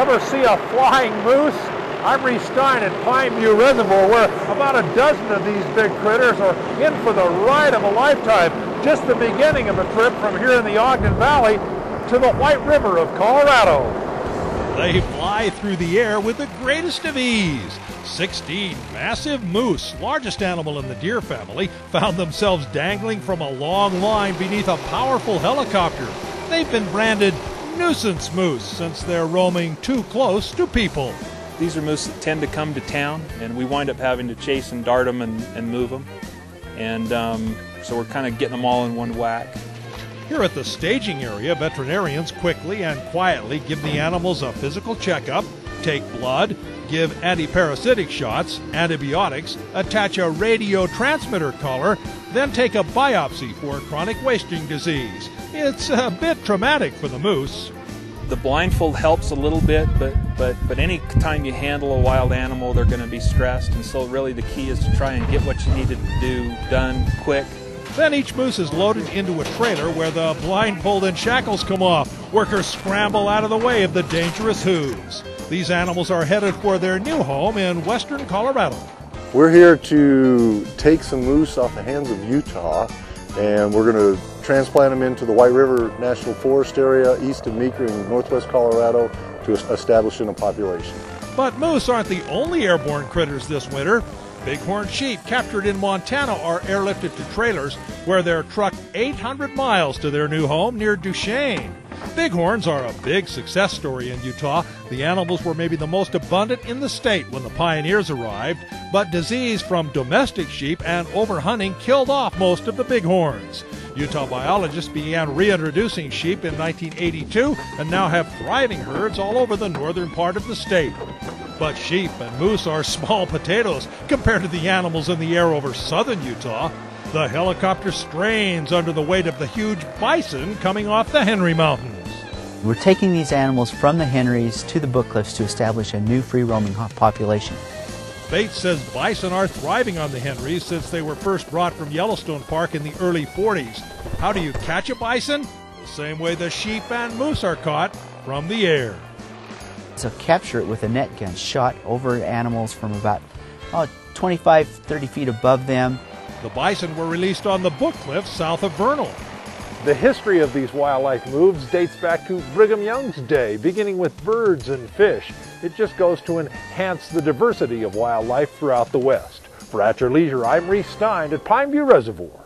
Ever see a flying moose? I'm Reese Stein at Pine View Reservoir, where about a dozen of these big critters are in for the ride of a lifetime. Just the beginning of a trip from here in the Ogden Valley to the White River of Colorado. They fly through the air with the greatest of ease. 16 massive moose, largest animal in the deer family, found themselves dangling from a long line beneath a powerful helicopter. They've been branded nuisance moose since they're roaming too close to people. These are moose that tend to come to town, and we wind up having to chase and dart them and move them. And so we're kind of getting them all in one whack. Here at the staging area, veterinarians quickly and quietly give the animals a physical checkup, take blood, give antiparasitic shots, antibiotics, attach a radio transmitter collar, then take a biopsy for chronic wasting disease. It's a bit traumatic for the moose. The blindfold helps a little bit, but any time you handle a wild animal, they're going to be stressed, and so really the key is to try and get what you need to do done quick. Then each moose is loaded into a trailer where the blindfold and shackles come off. Workers scramble out of the way of the dangerous hooves. These animals are headed for their new home in western Colorado. We're here to take some moose off the hands of Utah, and we're going to transplant them into the White River National Forest area east of Meeker in northwest Colorado to establish a population. But moose aren't the only airborne critters this winter. Bighorn sheep captured in Montana are airlifted to trailers where they're trucked 800 miles to their new home near Duchesne. Bighorns are a big success story in Utah. The animals were maybe the most abundant in the state when the pioneers arrived, but disease from domestic sheep and overhunting killed off most of the bighorns. Utah biologists began reintroducing sheep in 1982 and now have thriving herds all over the northern part of the state. But sheep and moose are small potatoes compared to the animals in the air over southern Utah. The helicopter strains under the weight of the huge bison coming off the Henry Mountains. We're taking these animals from the Henrys to the Book Cliffs to establish a new free-roaming population. Bates says bison are thriving on the Henrys since they were first brought from Yellowstone Park in the early 40s. How do you catch a bison? The same way the sheep and moose are caught, from the air. So capture it with a net gun, shot over animals from about 25, 30 feet above them. The bison were released on the Book Cliffs south of Vernal. The history of these wildlife moves dates back to Brigham Young's day, beginning with birds and fish. It just goes to enhance the diversity of wildlife throughout the West. For At Your Leisure, I'm Reese Stein at Pine View Reservoir.